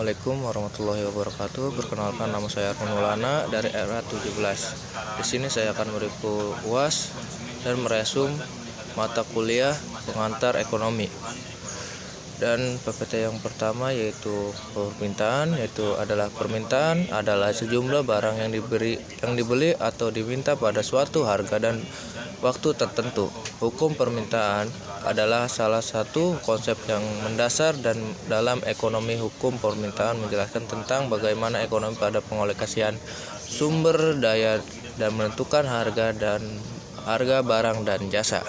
Assalamualaikum warahmatullahi wabarakatuh. Perkenalkan, nama saya Arman Maulana dari RA 17. Di sini saya akan memberi UAS dan meresum mata kuliah pengantar ekonomi. Dan PPT yang pertama yaitu permintaan, permintaan adalah sejumlah barang yang dibeli atau diminta pada suatu harga dan waktu tertentu. Hukum permintaan adalah salah satu konsep yang mendasar dan dalam ekonomi. Hukum permintaan menjelaskan tentang bagaimana ekonomi pada pengalokasian sumber daya dan menentukan harga barang dan jasa.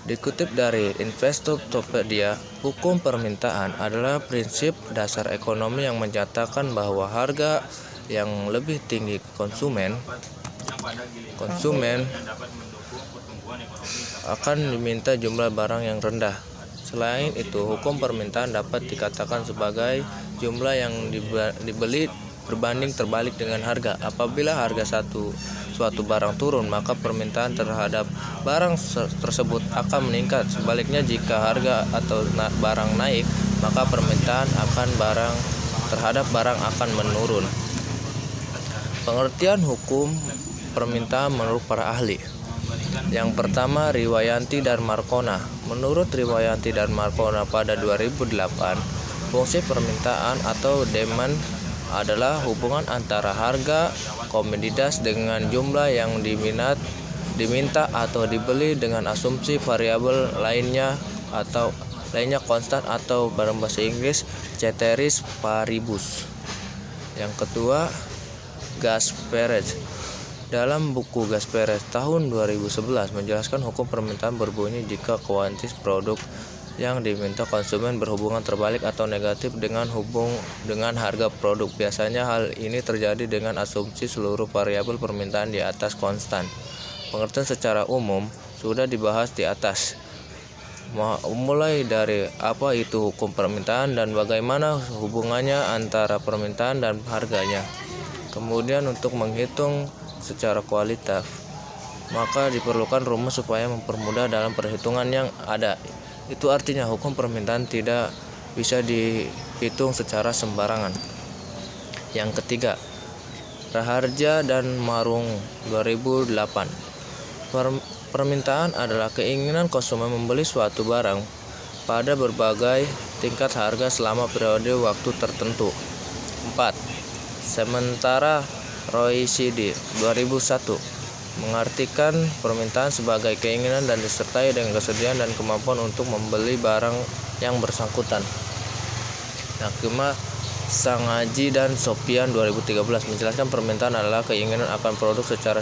Dikutip dari Investopedia, hukum permintaan adalah prinsip dasar ekonomi yang menyatakan bahwa harga yang lebih tinggi konsumen akan diminta jumlah barang yang rendah. Selain itu, hukum permintaan dapat dikatakan sebagai jumlah yang dibeli berbanding terbalik dengan harga. Apabila harga suatu barang turun, maka permintaan terhadap barang tersebut akan meningkat. Sebaliknya, jika harga atau barang naik, maka permintaan terhadap barang akan menurun. Pengertian hukum permintaan menurut para ahli. Yang pertama, Riwayanti dan Markona. Menurut Riwayanti dan Markona pada 2008, fungsi permintaan atau demand adalah hubungan antara harga komoditas dengan jumlah yang diminta atau dibeli dengan asumsi variabel lainnya konstan atau dalam bahasa Inggris ceteris paribus. Yang kedua, Gasparet. Dalam buku Gasparet tahun 2011 menjelaskan hukum permintaan berbunyi jika kuantitas produk yang diminta konsumen berhubungan terbalik atau negatif dengan harga produk. Biasanya hal ini terjadi dengan asumsi seluruh variabel permintaan di atas konstan. Pengertian secara umum sudah dibahas di atas. Mulai dari apa itu hukum permintaan dan bagaimana hubungannya antara permintaan dan harganya. Kemudian untuk menghitung secara kualitatif, maka diperlukan rumus supaya mempermudah dalam perhitungan yang ada. Itu artinya hukum permintaan tidak bisa dihitung secara sembarangan. Yang ketiga, Raharja dan Marung 2008. Permintaan adalah keinginan konsumen membeli suatu barang pada berbagai tingkat harga selama periode waktu tertentu. 4. Sementara Roycidi 2001 mengartikan permintaan sebagai keinginan dan disertai dengan kesediaan dan kemampuan untuk membeli barang yang bersangkutan. Nakima Sangaji dan Sopian 2013 menjelaskan permintaan adalah keinginan akan produk secara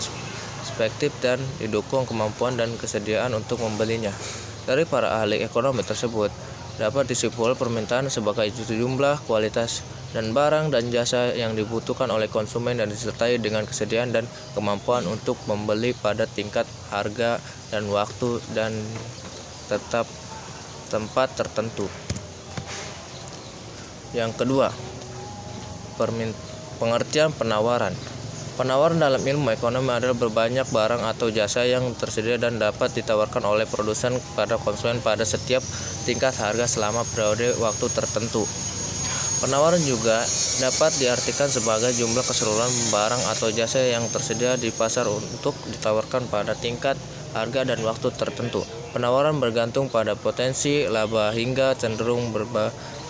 spektif dan didukung kemampuan dan kesediaan untuk membelinya. Dari para ahli ekonomi tersebut dapat disimpulkan permintaan sebagai jumlah, kualitas, dan barang dan jasa yang dibutuhkan oleh konsumen dan disertai dengan kesediaan dan kemampuan untuk membeli pada tingkat harga dan waktu dan tetap tempat tertentu. Yang kedua, pengertian penawaran. Penawaran dalam ilmu ekonomi adalah berbanyak barang atau jasa yang tersedia dan dapat ditawarkan oleh produsen kepada konsumen pada setiap tingkat harga selama periode waktu tertentu. Penawaran juga dapat diartikan sebagai jumlah keseluruhan barang atau jasa yang tersedia di pasar untuk ditawarkan pada tingkat harga dan waktu tertentu. Penawaran bergantung pada potensi laba hingga cenderung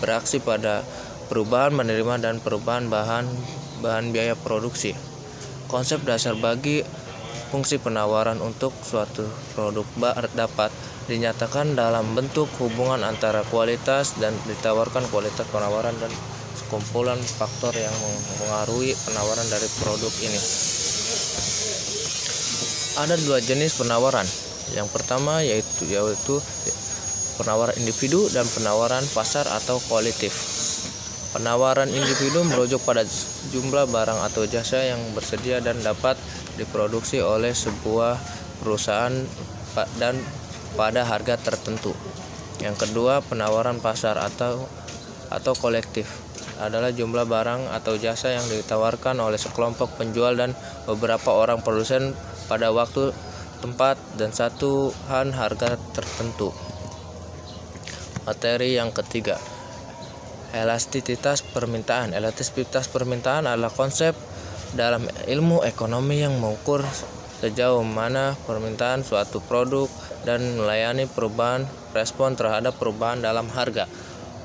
bereaksi pada perubahan menerima dan perubahan bahan biaya produksi. Konsep dasar bagi fungsi penawaran untuk suatu produk dapat dinyatakan dalam bentuk hubungan antara kualitas dan ditawarkan kualitas penawaran dan sekumpulan faktor yang mempengaruhi penawaran dari produk ini. Ada dua jenis penawaran. Yang pertama yaitu penawaran individu dan penawaran pasar atau kolektif. Penawaran individu merujuk pada jumlah barang atau jasa yang bersedia dan dapat diproduksi oleh sebuah perusahaan dan pada harga tertentu. Yang kedua, penawaran pasar atau kolektif adalah jumlah barang atau jasa yang ditawarkan oleh sekelompok penjual dan beberapa orang produsen pada waktu, tempat, dan satuan harga tertentu. Materi yang ketiga, Elastisitas permintaan. Elastisitas permintaan adalah konsep dalam ilmu ekonomi yang mengukur sejauh mana permintaan suatu produk dan melayani perubahan respon terhadap perubahan dalam harga,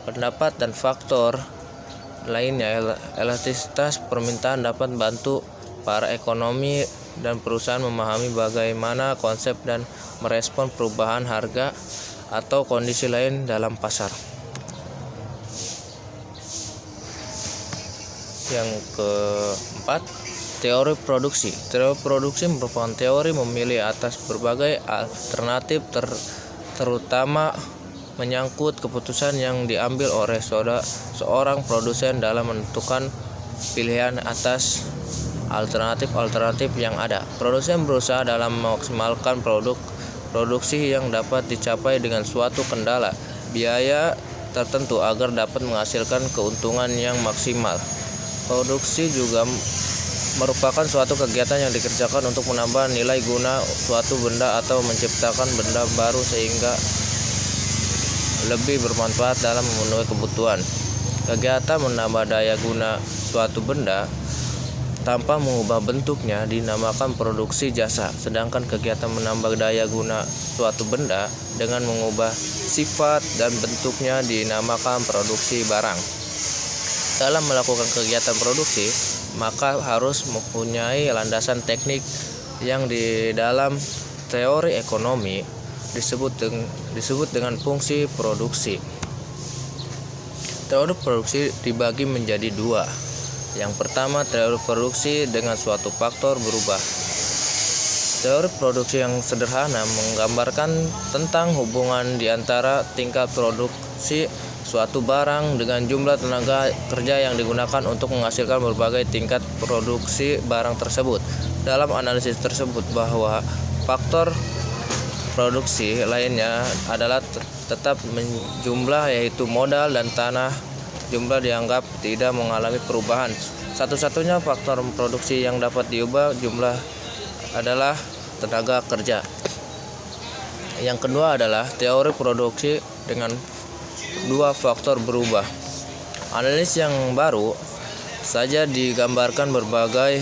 pendapat, dan faktor lainnya. Elastisitas permintaan dapat membantu para ekonomi dan perusahaan memahami bagaimana konsep dan merespon perubahan harga atau kondisi lain dalam pasar. Yang keempat, teori produksi. Teori produksi merupakan teori memilih atas berbagai alternatif terutama menyangkut keputusan yang diambil oleh seorang produsen dalam menentukan pilihan atas alternatif yang ada. Produsen berusaha dalam memaksimalkan produksi yang dapat dicapai dengan suatu kendala biaya tertentu agar dapat menghasilkan keuntungan yang maksimal. Produksi juga merupakan suatu kegiatan yang dikerjakan untuk menambah nilai guna suatu benda atau menciptakan benda baru sehingga lebih bermanfaat dalam memenuhi kebutuhan. Kegiatan menambah daya guna suatu benda tanpa mengubah bentuknya dinamakan produksi jasa, sedangkan kegiatan menambah daya guna suatu benda dengan mengubah sifat dan bentuknya dinamakan produksi barang. Dalam melakukan kegiatan produksi, maka harus mempunyai landasan teknik yang di dalam teori ekonomi disebut dengan fungsi produksi. Teori produksi dibagi menjadi dua. Yang pertama, teori produksi dengan suatu faktor berubah. Teori produksi yang sederhana menggambarkan tentang hubungan di antara tingkat produksi suatu barang dengan jumlah tenaga kerja yang digunakan untuk menghasilkan berbagai tingkat produksi barang tersebut. Dalam analisis tersebut bahwa faktor produksi lainnya adalah tetap jumlah, yaitu modal dan tanah. Jumlah dianggap tidak mengalami perubahan. Satu-satunya faktor produksi yang dapat diubah jumlah adalah tenaga kerja. Yang kedua adalah teori produksi dengan dua faktor berubah. Analis yang baru saja digambarkan berbagai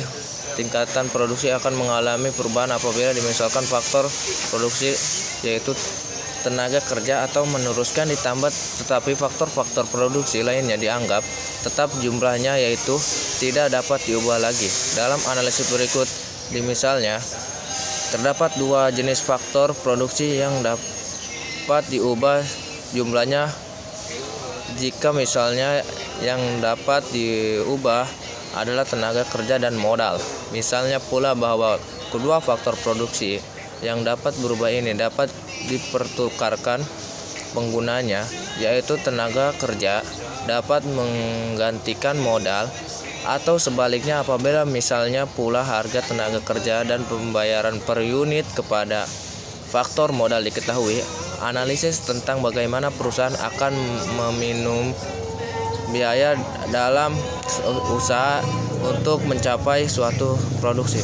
tingkatan produksi akan mengalami perubahan apabila dimisalkan faktor produksi yaitu tenaga kerja atau meneruskan ditambah, tetapi faktor-faktor produksi lainnya dianggap tetap jumlahnya yaitu tidak dapat diubah lagi. Dalam analisis berikut misalnya terdapat dua jenis faktor produksi yang dapat diubah jumlahnya. Jika misalnya yang dapat diubah adalah tenaga kerja dan modal. Misalnya pula bahwa kedua faktor produksi yang dapat berubah ini dapat dipertukarkan penggunanya, yaitu tenaga kerja dapat menggantikan modal, atau sebaliknya apabila misalnya pula harga tenaga kerja dan pembayaran per unit kepada faktor modal diketahui. Analisis tentang bagaimana perusahaan akan meminum biaya dalam usaha untuk mencapai suatu produksi.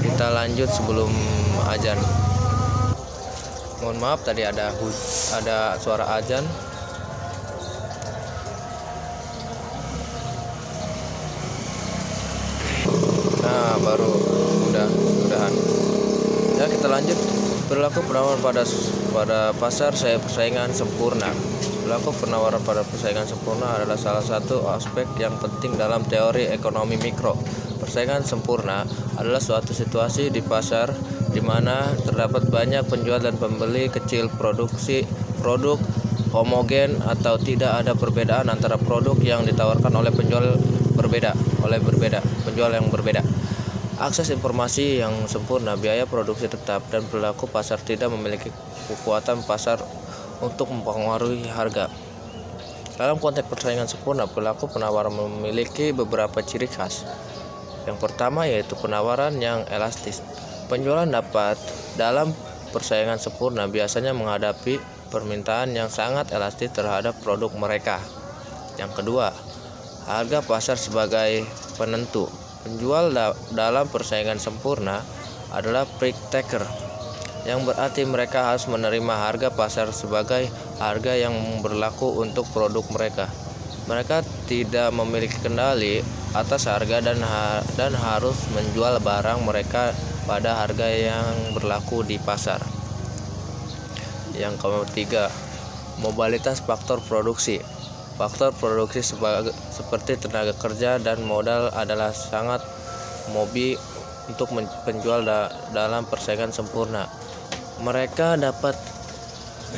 Kita lanjut sebelum azan. Mohon maaf tadi ada suara azan. Nah, baru udahan. Ya, kita lanjut. Perilaku penawaran pada pasar persaingan sempurna. Perilaku penawaran pada persaingan sempurna adalah salah satu aspek yang penting dalam teori ekonomi mikro. Persaingan sempurna adalah suatu situasi di pasar di mana terdapat banyak penjual dan pembeli kecil, produk homogen atau tidak ada perbedaan antara produk yang ditawarkan oleh penjual yang berbeda. Akses informasi yang sempurna, biaya produksi tetap, dan perilaku pasar tidak memiliki kekuatan pasar untuk mempengaruhi harga. Dalam konteks persaingan sempurna, perilaku penawaran memiliki beberapa ciri khas. Yang pertama yaitu penawaran yang elastis. Penjualan dalam persaingan sempurna biasanya menghadapi permintaan yang sangat elastis terhadap produk mereka. Yang kedua, harga pasar sebagai penentu. Penjual dalam persaingan sempurna adalah price taker, yang berarti mereka harus menerima harga pasar sebagai harga yang berlaku untuk produk mereka. Mereka tidak memiliki kendali atas harga dan harus menjual barang mereka pada harga yang berlaku di pasar. Yang ketiga, mobilitas faktor produksi. Faktor produksi seperti tenaga kerja dan modal adalah sangat mobil untuk penjual dalam persaingan sempurna. Mereka dapat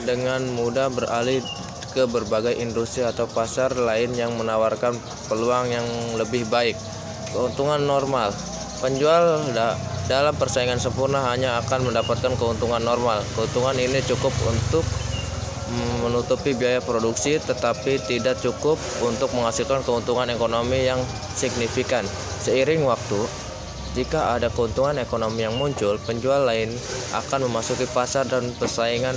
dengan mudah beralih ke berbagai industri atau pasar lain yang menawarkan peluang yang lebih baik. Keuntungan normal. Penjual dalam persaingan sempurna hanya akan mendapatkan keuntungan normal. Keuntungan ini cukup untuk menutupi biaya produksi, tetapi tidak cukup untuk menghasilkan keuntungan ekonomi yang signifikan. Seiring waktu, jika ada keuntungan ekonomi yang muncul, penjual lain akan memasuki pasar dan persaingan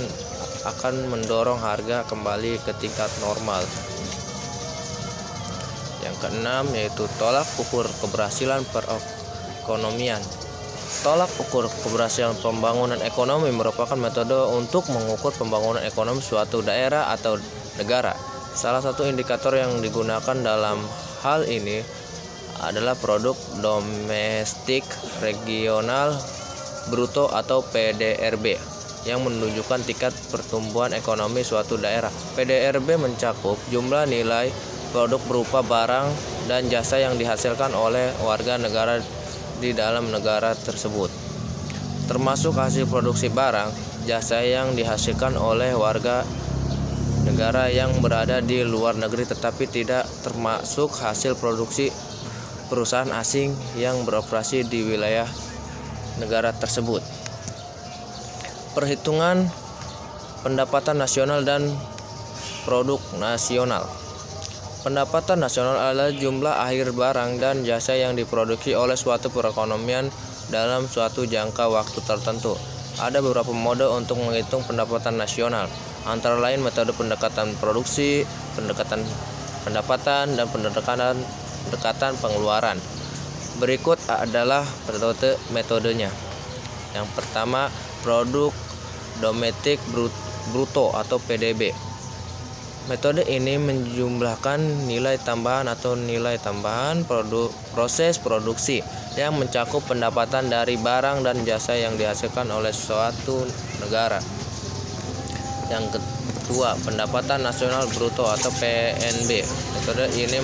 akan mendorong harga kembali ke tingkat normal. Yang keenam yaitu tolak ukur keberhasilan perekonomian. Tolak ukur keberhasilan pembangunan ekonomi merupakan metode untuk mengukur pembangunan ekonomi suatu daerah atau negara. Salah satu indikator yang digunakan dalam hal ini adalah produk domestik regional bruto atau PDRB yang menunjukkan tingkat pertumbuhan ekonomi suatu daerah. PDRB mencakup jumlah nilai produk berupa barang dan jasa yang dihasilkan oleh warga negara di dalam negara tersebut, termasuk hasil produksi barang, jasa yang dihasilkan oleh warga negara yang berada di luar negeri tetapi tidak termasuk hasil produksi perusahaan asing yang beroperasi di wilayah negara tersebut. Perhitungan pendapatan nasional dan produk nasional. Pendapatan nasional adalah jumlah akhir barang dan jasa yang diproduksi oleh suatu perekonomian dalam suatu jangka waktu tertentu. Ada beberapa mode untuk menghitung pendapatan nasional, antara lain metode pendekatan produksi, pendekatan pendapatan, dan pendekatan pengeluaran. Berikut adalah metodenya. Yang pertama, produk domestik bruto atau PDB. Metode ini menjumlahkan nilai tambahan atau nilai tambahan proses produksi yang mencakup pendapatan dari barang dan jasa yang dihasilkan oleh suatu negara. Yang kedua, pendapatan nasional bruto atau PNB. Metode ini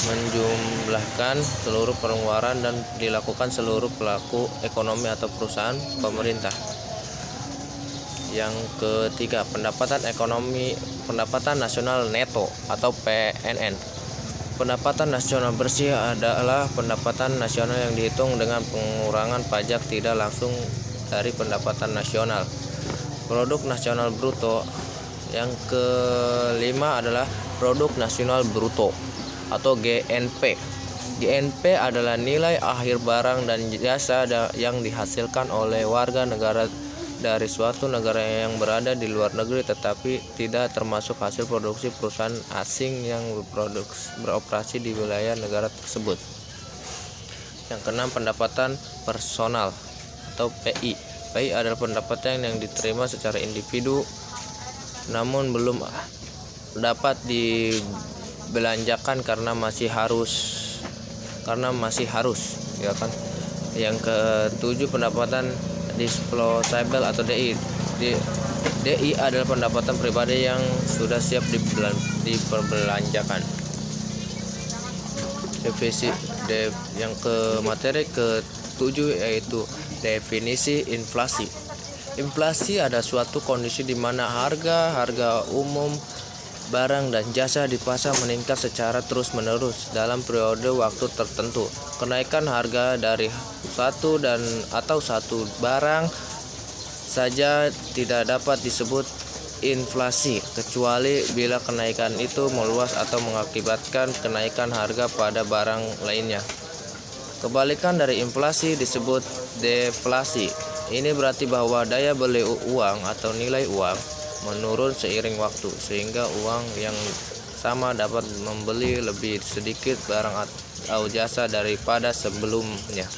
menjumlahkan seluruh pengeluaran dan dilakukan seluruh pelaku ekonomi atau perusahaan pemerintah. Yang ketiga, pendapatan nasional neto atau PNN. Pendapatan nasional bersih adalah pendapatan nasional yang dihitung dengan pengurangan pajak tidak langsung dari pendapatan nasional. Produk nasional bruto. Yang kelima adalah produk nasional bruto atau GNP. GNP adalah nilai akhir barang dan jasa yang dihasilkan oleh warga negara dari suatu negara yang berada di luar negeri tetapi tidak termasuk hasil produksi perusahaan asing yang beroperasi di wilayah negara tersebut. Yang keenam, pendapatan personal atau PI. PI adalah pendapatan yang diterima secara individu namun belum dapat dibelanjakan karena masih harus ya kan. Yang ketujuh, pendapatan disposable atau DI. DI adalah pendapatan pribadi yang sudah siap diperbelanjakan. Yang materi ketujuh yaitu definisi inflasi. Inflasi adalah suatu kondisi di mana harga umum barang dan jasa di pasar meningkat secara terus-menerus dalam periode waktu tertentu. Kenaikan harga dari satu barang saja tidak dapat disebut inflasi kecuali bila kenaikan itu meluas atau mengakibatkan kenaikan harga pada barang lainnya. Kebalikan dari inflasi disebut deflasi. Ini berarti bahwa daya beli uang atau nilai uang menurun seiring waktu sehingga uang yang sama dapat membeli lebih sedikit barang atau jasa daripada sebelumnya.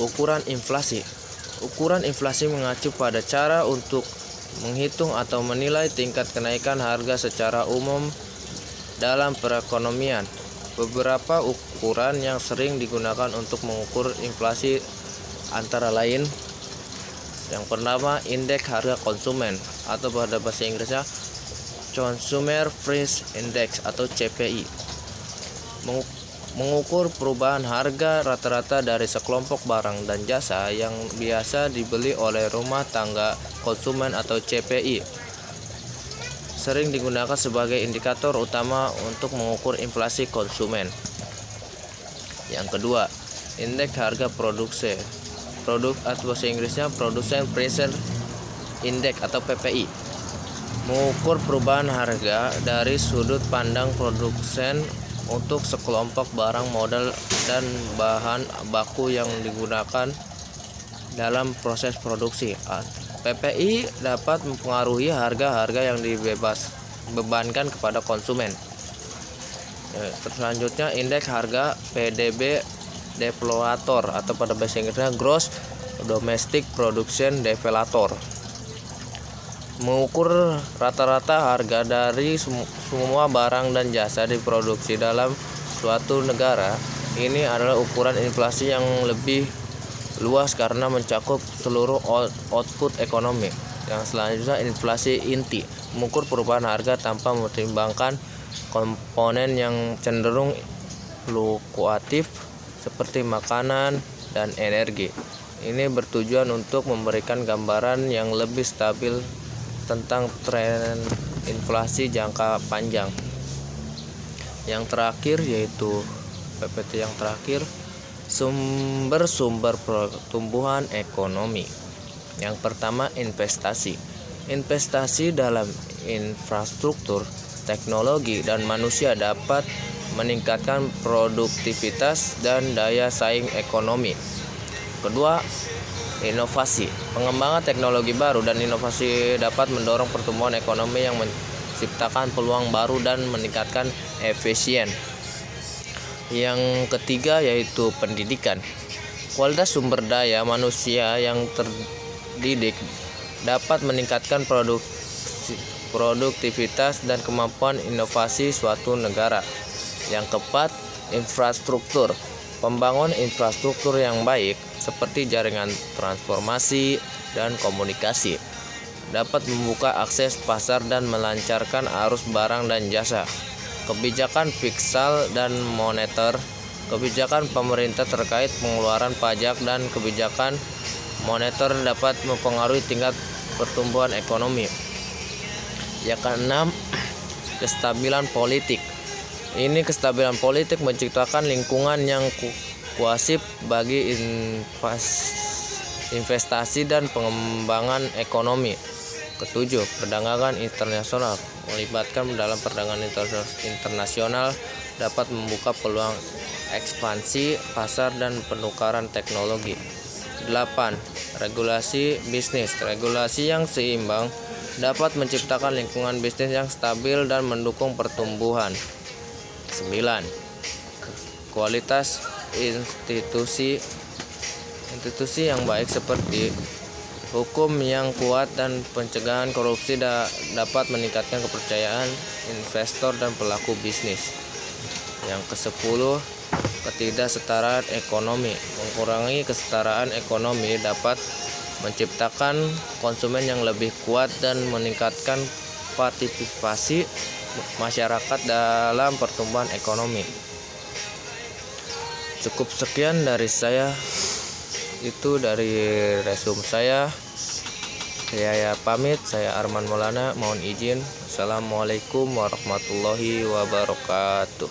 Ukuran inflasi. Ukuran inflasi mengacu pada cara untuk menghitung atau menilai tingkat kenaikan harga secara umum dalam perekonomian. Beberapa ukuran yang sering digunakan untuk mengukur inflasi antara lain: yang pertama, indeks harga konsumen atau pada bahasa Inggrisnya Consumer Price Index atau CPI. Mengukur perubahan harga rata-rata dari sekelompok barang dan jasa yang biasa dibeli oleh rumah tangga konsumen atau CPI. Sering digunakan sebagai indikator utama untuk mengukur inflasi konsumen. Yang kedua, indeks harga produksi. Produk atau bahasa Inggrisnya Production Price Index atau PPI. Mengukur perubahan harga dari sudut pandang produsen untuk sekelompok barang, modal, dan bahan baku yang digunakan dalam proses produksi. PPI dapat mempengaruhi harga-harga yang dibebankan kepada konsumen. Selanjutnya, indeks harga PDB deflator atau pada bahasa Inggrisnya Gross Domestic Production Deflator. Mengukur rata-rata harga dari semua barang dan jasa diproduksi dalam suatu negara. Ini adalah ukuran inflasi yang lebih luas karena mencakup seluruh output ekonomi. Yang selanjutnya, inflasi inti, mengukur perubahan harga tanpa mempertimbangkan komponen yang cenderung fluktuatif seperti makanan dan energi. Ini bertujuan untuk memberikan gambaran yang lebih stabil tentang tren inflasi jangka panjang. Yang terakhir yaitu PPT yang terakhir, sumber-sumber pertumbuhan ekonomi. Yang pertama, investasi. Investasi dalam infrastruktur, teknologi, dan manusia dapat meningkatkan produktivitas dan daya saing ekonomi. Kedua, inovasi. Pengembangan teknologi baru dan inovasi dapat mendorong pertumbuhan ekonomi yang menciptakan peluang baru dan meningkatkan efisien. Yang ketiga yaitu pendidikan. Kualitas sumber daya manusia yang terdidik dapat meningkatkan produktivitas dan kemampuan inovasi suatu negara. Yang keempat, infrastruktur. Pembangunan infrastruktur yang baik seperti jaringan transportasi dan komunikasi dapat membuka akses pasar dan melancarkan arus barang dan jasa. Kebijakan fiskal dan moneter. Kebijakan pemerintah terkait pengeluaran pajak dan kebijakan moneter dapat mempengaruhi tingkat pertumbuhan ekonomi. Yang keenam, kestabilan politik. Ini kestabilan politik menciptakan lingkungan yang kondusif bagi investasi dan pengembangan ekonomi. Ketujuh, perdagangan internasional. Melibatkan dalam perdagangan internasional dapat membuka peluang ekspansi pasar dan penukaran teknologi. 8. Regulasi bisnis. Regulasi yang seimbang dapat menciptakan lingkungan bisnis yang stabil dan mendukung pertumbuhan. 9. Kualitas institusi yang baik seperti hukum yang kuat dan pencegahan korupsi dapat meningkatkan kepercayaan investor dan pelaku bisnis. Yang ke-10, ketidaksetaraan ekonomi. Mengurangi kesetaraan ekonomi dapat menciptakan konsumen yang lebih kuat dan meningkatkan partisipasi masyarakat dalam pertumbuhan ekonomi. Cukup sekian dari saya. Itu dari resume saya. Saya pamit, saya Arman Maulana, mohon izin. Assalamualaikum warahmatullahi wabarakatuh.